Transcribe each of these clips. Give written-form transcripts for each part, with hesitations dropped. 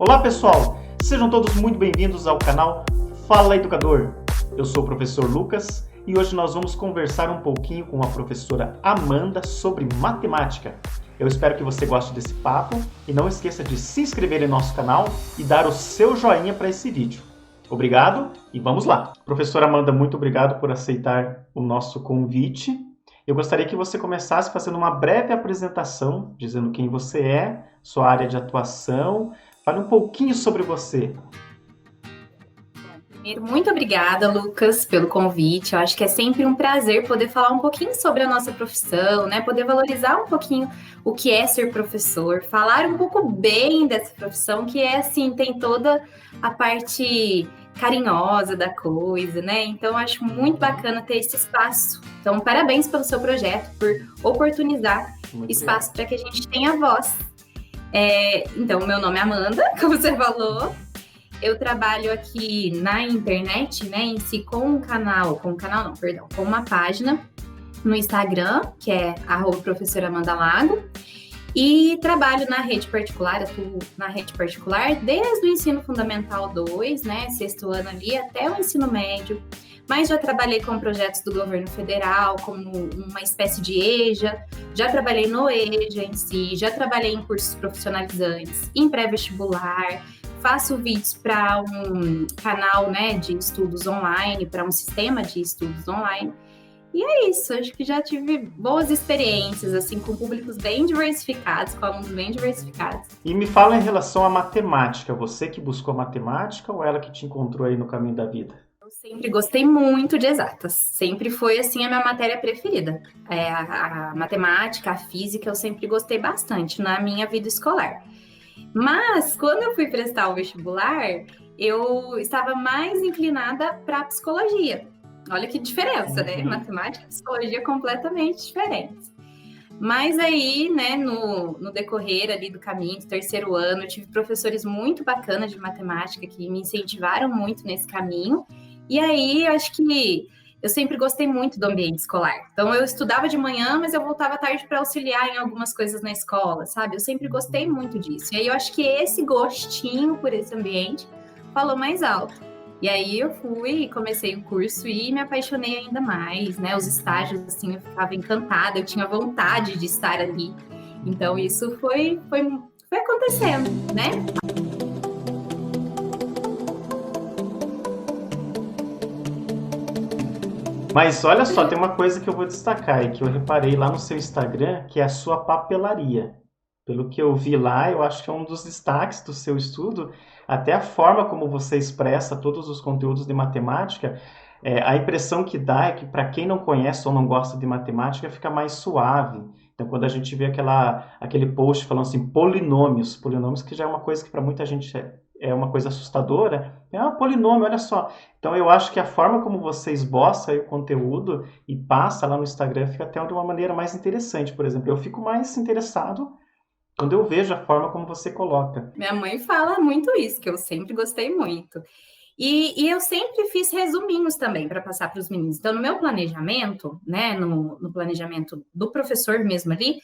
Olá pessoal, sejam todos muito bem-vindos ao canal Fala Educador. Eu sou o professor Lucas e hoje nós vamos conversar um pouquinho com a professora Amanda sobre matemática. Eu espero que você goste desse papo e não esqueça de se inscrever em nosso canal e dar o seu joinha para esse vídeo. Obrigado e vamos lá! Professora Amanda, muito obrigado por aceitar o nosso convite. Eu gostaria que você começasse fazendo uma breve apresentação, dizendo quem você é, sua área de atuação. Fale um pouquinho sobre você. Primeiro, muito obrigada, Lucas, pelo convite. Eu acho que é sempre um prazer poder falar um pouquinho sobre a nossa profissão, né? Poder valorizar um pouquinho o que é ser professor, falar um pouco bem dessa profissão, que é assim, tem toda a parte carinhosa da coisa, né? Então, eu acho muito bacana ter esse espaço. Então, parabéns pelo seu projeto, por oportunizar espaço para que a gente tenha voz. Então, meu nome é Amanda, como você falou. Eu trabalho aqui na internet, né, em si, com uma página no Instagram, que é @professora Amanda Lago, e trabalho na rede particular, atuo na rede particular desde o ensino fundamental 2, né, 6º ano ali, até o ensino médio, mas já trabalhei com projetos do governo federal, como uma espécie de EJA, já trabalhei no EJA em si, já trabalhei em cursos profissionalizantes, em pré-vestibular, faço vídeos para um canal, né, de estudos online, para um sistema de estudos online. E é isso, acho que já tive boas experiências, assim, com públicos bem diversificados, com alunos bem diversificados. E me fala em relação à matemática, você que buscou matemática ou ela que te encontrou aí no caminho da vida? Eu sempre gostei muito de exatas, sempre foi, assim, a minha matéria preferida. A matemática, a física, eu sempre gostei bastante na minha vida escolar. Mas, quando eu fui prestar o vestibular, eu estava mais inclinada para a psicologia. Olha que diferença, né? Matemática e psicologia completamente diferentes. Mas aí, né, no decorrer ali do caminho, do 3º ano, eu tive professores muito bacanas de matemática que me incentivaram muito nesse caminho. E aí, eu acho que eu sempre gostei muito do ambiente escolar. Então, eu estudava de manhã, mas eu voltava à tarde para auxiliar em algumas coisas na escola, sabe? Eu sempre gostei muito disso. E aí, eu acho que esse gostinho por esse ambiente falou mais alto. E aí, eu fui e comecei o curso e me apaixonei ainda mais, né? Os estágios, assim, eu ficava encantada, eu tinha vontade de estar ali. Então, isso foi acontecendo, né? Mas olha só, tem uma coisa que eu vou destacar e que eu reparei lá no seu Instagram, que é a sua papelaria. Pelo que eu vi lá, eu acho que é um dos destaques do seu estudo, até a forma como você expressa todos os conteúdos de matemática, a impressão que dá é que para quem não conhece ou não gosta de matemática, fica mais suave. Então, quando a gente vê aquele post falando assim, polinômios que já é uma coisa que para muita gente é uma coisa assustadora, polinômio, olha só. Então, eu acho que a forma como você esboça aí o conteúdo e passa lá no Instagram fica até de uma maneira mais interessante. Por exemplo, eu fico mais interessado quando eu vejo a forma como você coloca. Minha mãe fala muito isso, que eu sempre gostei muito. E eu sempre fiz resuminhos também para passar para os meninos. Então, no meu planejamento, né, no planejamento do professor mesmo ali,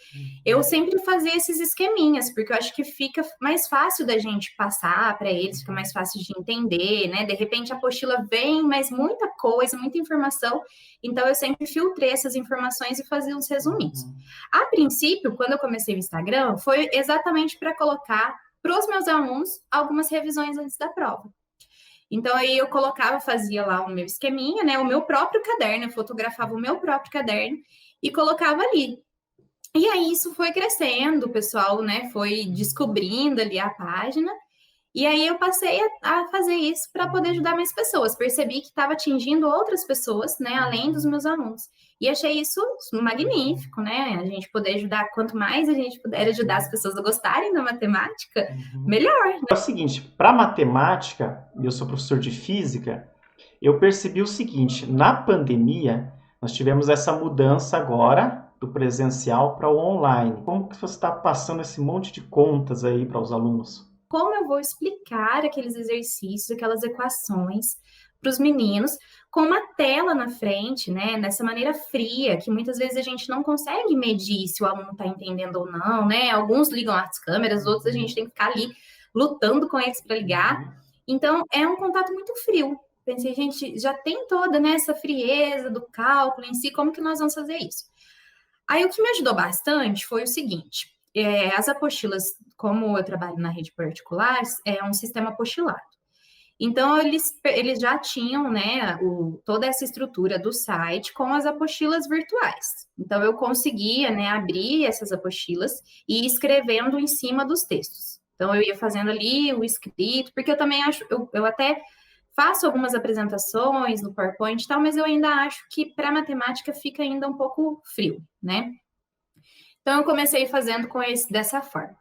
eu sempre fazia esses esqueminhas, porque eu acho que fica mais fácil da gente passar para eles, fica mais fácil de entender, né? De repente a apostila vem, mas muita coisa, muita informação. Então, eu sempre filtrei essas informações e fazia uns resuminhos. A princípio, quando eu comecei o Instagram, foi exatamente para colocar para os meus alunos algumas revisões antes da prova. Então, aí eu fazia lá o meu esqueminha, né? O meu próprio caderno, eu fotografava o meu próprio caderno e colocava ali. E aí isso foi crescendo, o pessoal, né, foi descobrindo ali a página. E aí eu passei a fazer isso para poder ajudar mais pessoas. Percebi que estava atingindo outras pessoas, né, além dos meus alunos. E achei isso magnífico, né? A gente poder ajudar, quanto mais a gente puder ajudar as pessoas a gostarem da matemática, melhor. Né? É o seguinte, para matemática, eu sou professor de física, eu percebi o seguinte, na pandemia, nós tivemos essa mudança agora do presencial para o online. Como que você está passando esse monte de contas aí para os alunos? Como eu vou explicar aqueles exercícios, aquelas equações para os meninos com uma tela na frente, né? Dessa maneira fria, que muitas vezes a gente não consegue medir se o aluno está entendendo ou não, né? Alguns ligam as câmeras, outros a gente tem que ficar ali lutando com eles para ligar. Uhum. Então, é um contato muito frio. Pensei, gente, já tem toda, né, essa frieza do cálculo em si, como que nós vamos fazer isso? Aí, o que me ajudou bastante foi o seguinte, as apostilas, como eu trabalho na rede particular, é um sistema apostilado. Então, eles já tinham, né, toda essa estrutura do site com as apostilas virtuais. Então, eu conseguia, né, abrir essas apostilas e ir escrevendo em cima dos textos. Então, eu ia fazendo ali o escrito, porque eu também acho, eu até faço algumas apresentações no PowerPoint e tal, mas eu ainda acho que para matemática fica ainda um pouco frio, né? Então, eu comecei fazendo dessa forma.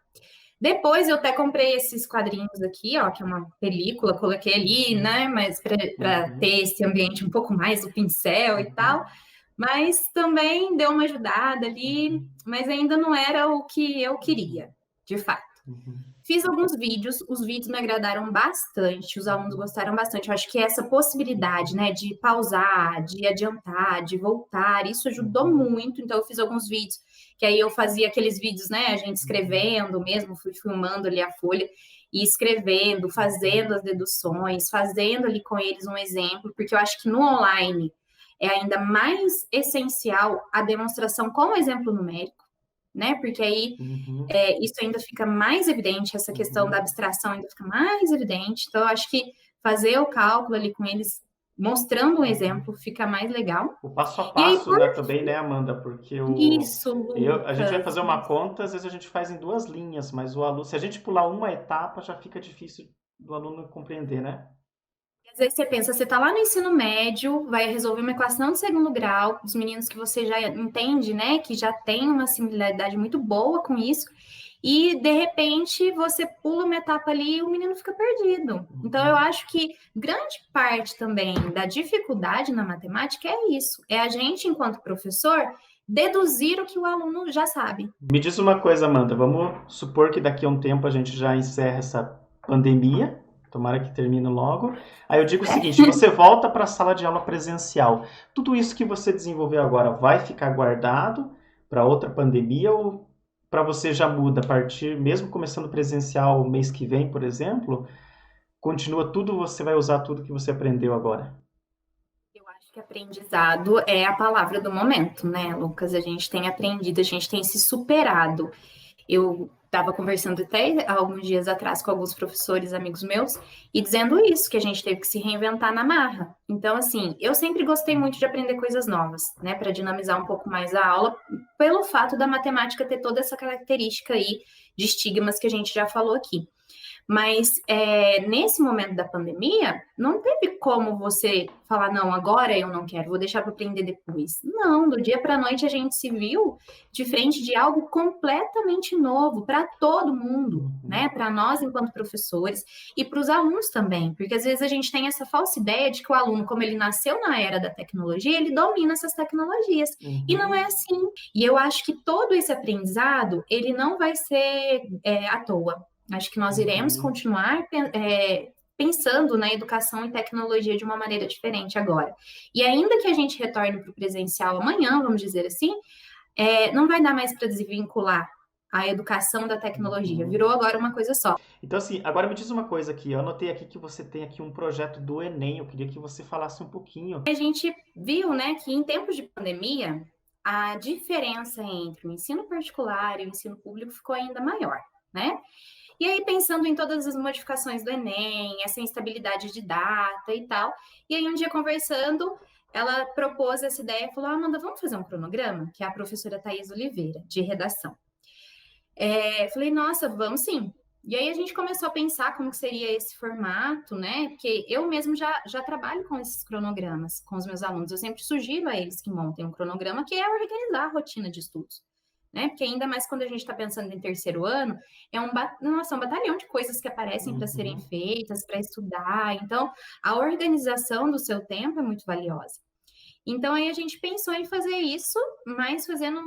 Depois eu até comprei esses quadrinhos aqui, ó, que é uma película, coloquei ali, né, mas para ter esse ambiente um pouco mais do pincel e tal, mas também deu uma ajudada ali, mas ainda não era o que eu queria, de fato. Fiz alguns vídeos, os vídeos me agradaram bastante, os alunos gostaram bastante. Eu acho que essa possibilidade, né, de pausar, de adiantar, de voltar, isso ajudou muito. Então, eu fiz alguns vídeos, que aí eu fazia aqueles vídeos, né, a gente escrevendo mesmo, fui filmando ali a folha e escrevendo, fazendo as deduções, fazendo ali com eles um exemplo, porque eu acho que no online é ainda mais essencial a demonstração com o exemplo numérico, né? Porque aí isso ainda fica mais evidente, essa questão da abstração ainda fica mais evidente. Então, eu acho que fazer o cálculo ali com eles, mostrando um exemplo, fica mais legal. O passo a E aí, passo, né, também, né, Amanda? Porque isso, a gente vai Lucas. fazer uma conta, às vezes a gente faz em 2 linhas, mas o aluno, se a gente pular uma etapa, já fica difícil do aluno compreender, né? Às vezes você pensa, você está lá no ensino médio, vai resolver uma equação de segundo grau, os meninos que você já entende, né, que já tem uma similaridade muito boa com isso, e de repente você pula uma etapa ali e o menino fica perdido. Então eu acho que grande parte também da dificuldade na matemática é isso, é a gente, enquanto professor, deduzir o que o aluno já sabe. Me diz uma coisa, Amanda, vamos supor que daqui a um tempo a gente já encerra essa pandemia, tomara que termine logo. Aí eu digo o seguinte, você volta para a sala de aula presencial. Tudo isso que você desenvolveu agora vai ficar guardado para outra pandemia ou para você já muda a partir, mesmo começando presencial mês que vem, por exemplo, continua tudo, você vai usar tudo que você aprendeu agora? Eu acho que aprendizado é a palavra do momento, né, Lucas? A gente tem aprendido, a gente tem se superado. Eu estava conversando até alguns dias atrás com alguns professores, amigos meus, e dizendo isso, que a gente teve que se reinventar na marra. Então, assim, eu sempre gostei muito de aprender coisas novas, né, para dinamizar um pouco mais a aula, pelo fato da matemática ter toda essa característica aí de estigmas que a gente já falou aqui. Mas nesse momento da pandemia, não teve como você falar, não, agora eu não quero, vou deixar para aprender depois. Não, do dia para a noite a gente se viu de frente de algo completamente novo para todo mundo, né? Para nós, enquanto professores, e para os alunos também, porque às vezes a gente tem essa falsa ideia de que o aluno, como ele nasceu na era da tecnologia, ele domina essas tecnologias. E não é assim. E eu acho que todo esse aprendizado, ele não vai ser à toa. Acho que nós iremos continuar pensando na educação e tecnologia de uma maneira diferente agora. E ainda que a gente retorne para o presencial amanhã, vamos dizer assim, não vai dar mais para desvincular a educação da tecnologia. Virou agora uma coisa só. Então, assim, agora me diz uma coisa aqui. Eu anotei aqui que você tem aqui um projeto do Enem. Eu queria que você falasse um pouquinho. A gente viu, né, que em tempos de pandemia, a diferença entre o ensino particular e o ensino público ficou ainda maior, né? E aí, pensando em todas as modificações do Enem, essa instabilidade de data e tal, e aí um dia conversando, ela propôs essa ideia e falou, Amanda, vamos fazer um cronograma? Que é a professora Thais Oliveira, de redação. Falei, nossa, vamos sim. E aí a gente começou a pensar como que seria esse formato, né? Porque eu mesmo já trabalho com esses cronogramas com os meus alunos. Eu sempre sugiro a eles que montem um cronograma, que é organizar a rotina de estudos. Né? Porque ainda mais quando a gente está pensando em terceiro ano, nossa, um batalhão de coisas que aparecem para serem feitas, para estudar. Então, a organização do seu tempo é muito valiosa. Então, aí a gente pensou em fazer isso, mas fazendo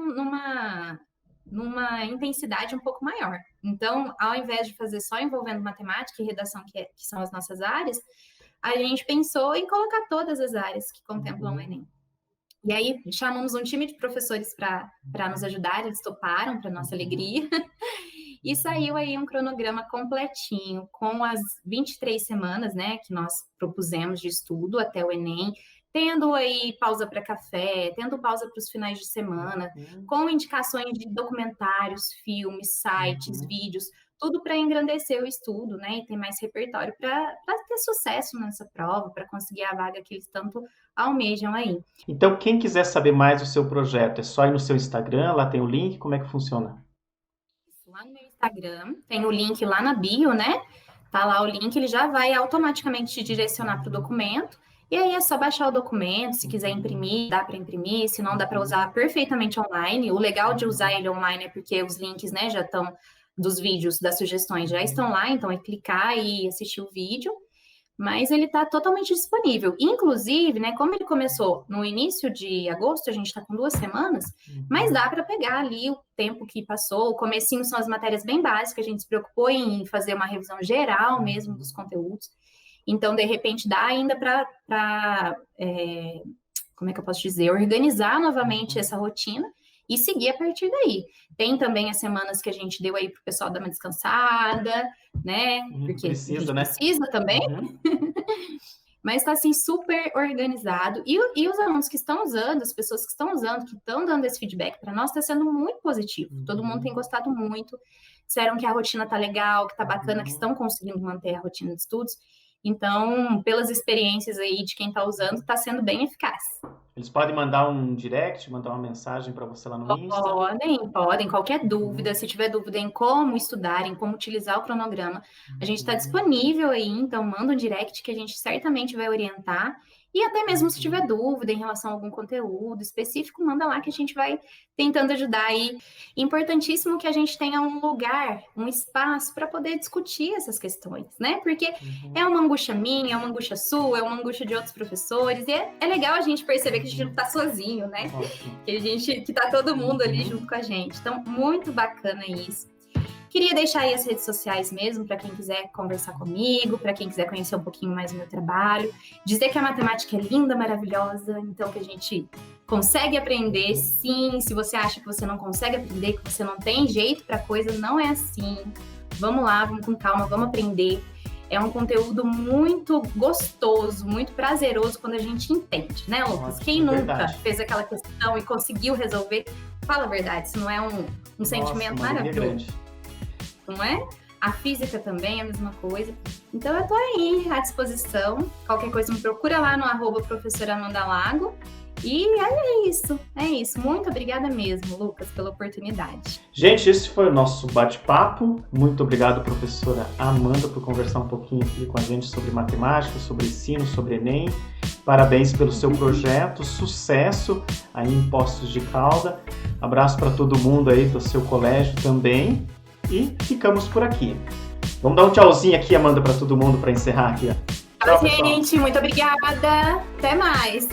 numa intensidade um pouco maior. Então, ao invés de fazer só envolvendo matemática e redação, que são as nossas áreas, a gente pensou em colocar todas as áreas que contemplam o Enem. E aí chamamos um time de professores para nos ajudar, eles toparam, para nossa alegria. E saiu aí um cronograma completinho, com as 23 semanas, né, que nós propusemos de estudo até o Enem, tendo aí pausa para café, tendo pausa para os finais de semana, com indicações de documentários, filmes, sites, vídeos, tudo para engrandecer o estudo, né, e ter mais repertório para ter sucesso nessa prova, para conseguir a vaga que eles tanto almejam aí. Então, quem quiser saber mais do seu projeto, é só ir no seu Instagram, lá tem o link, como é que funciona? Lá no meu Instagram, tem o link lá na bio, né? Tá lá o link, ele já vai automaticamente te direcionar para o documento. E aí é só baixar o documento, se quiser imprimir, dá para imprimir, se não dá para usar perfeitamente online. O legal de usar ele online é porque os links, né, já estão dos vídeos, das sugestões, já estão lá, então é clicar e assistir o vídeo. Mas ele está totalmente disponível. Inclusive, né, como ele começou no início de agosto, a gente está com 2 semanas, mas dá para pegar ali o tempo que passou. O comecinho são as matérias bem básicas, a gente se preocupou em fazer uma revisão geral mesmo dos conteúdos. Então, de repente, dá ainda para como é que eu posso dizer, organizar novamente essa rotina e seguir a partir daí. Tem também as semanas que a gente deu aí para o pessoal dar uma descansada, né? Porque precisa, a gente precisa também. Mas está assim super organizado. E os alunos que estão usando, as pessoas que estão usando, que estão dando esse feedback para nós, está sendo muito positivo. Todo mundo tem gostado muito. Disseram que a rotina está legal, que está bacana, que estão conseguindo manter a rotina de estudos. Então, pelas experiências aí de quem está usando, está sendo bem eficaz. Eles podem mandar um direct, mandar uma mensagem para você lá no Insta? Podem. Qualquer dúvida, se tiver dúvida em como estudar, em como utilizar o cronograma, a gente está disponível aí, então manda um direct que a gente certamente vai orientar. E até mesmo se tiver dúvida em relação a algum conteúdo específico, manda lá que a gente vai tentando ajudar aí. Importantíssimo que a gente tenha um lugar, um espaço para poder discutir essas questões, né? Porque é uma angústia minha, é uma angústia sua, é uma angústia de outros professores, e é legal a gente perceber que a gente não está sozinho, né? Que tá todo mundo ali junto com a gente. Então, muito bacana isso. Queria deixar aí as redes sociais mesmo, para quem quiser conversar comigo, para quem quiser conhecer um pouquinho mais do meu trabalho. Dizer que a matemática é linda, maravilhosa, então que a gente consegue aprender, sim. Se você acha que você não consegue aprender, que você não tem jeito para coisa, não é assim. Vamos lá, vamos com calma, vamos aprender. É um conteúdo muito gostoso, muito prazeroso quando a gente entende, né, Lucas? Quem nunca fez aquela questão e conseguiu resolver, fala a verdade, isso não é um sentimento maravilhoso. Não é? A física também é a mesma coisa. Então, eu tô aí à disposição. Qualquer coisa me procura lá no @professoramandalago. E é isso. Muito obrigada mesmo, Lucas, pela oportunidade. Gente, esse foi o nosso bate-papo. Muito obrigado, professora Amanda, por conversar um pouquinho aqui com a gente sobre matemática, sobre ensino, sobre Enem. Parabéns pelo seu projeto, sucesso aí em Poços de Caldas. Abraço para todo mundo aí do seu colégio também. E ficamos por aqui. Vamos dar um tchauzinho aqui, Amanda, para todo mundo, para encerrar aqui. Tchau, gente. Muito obrigada. Até mais.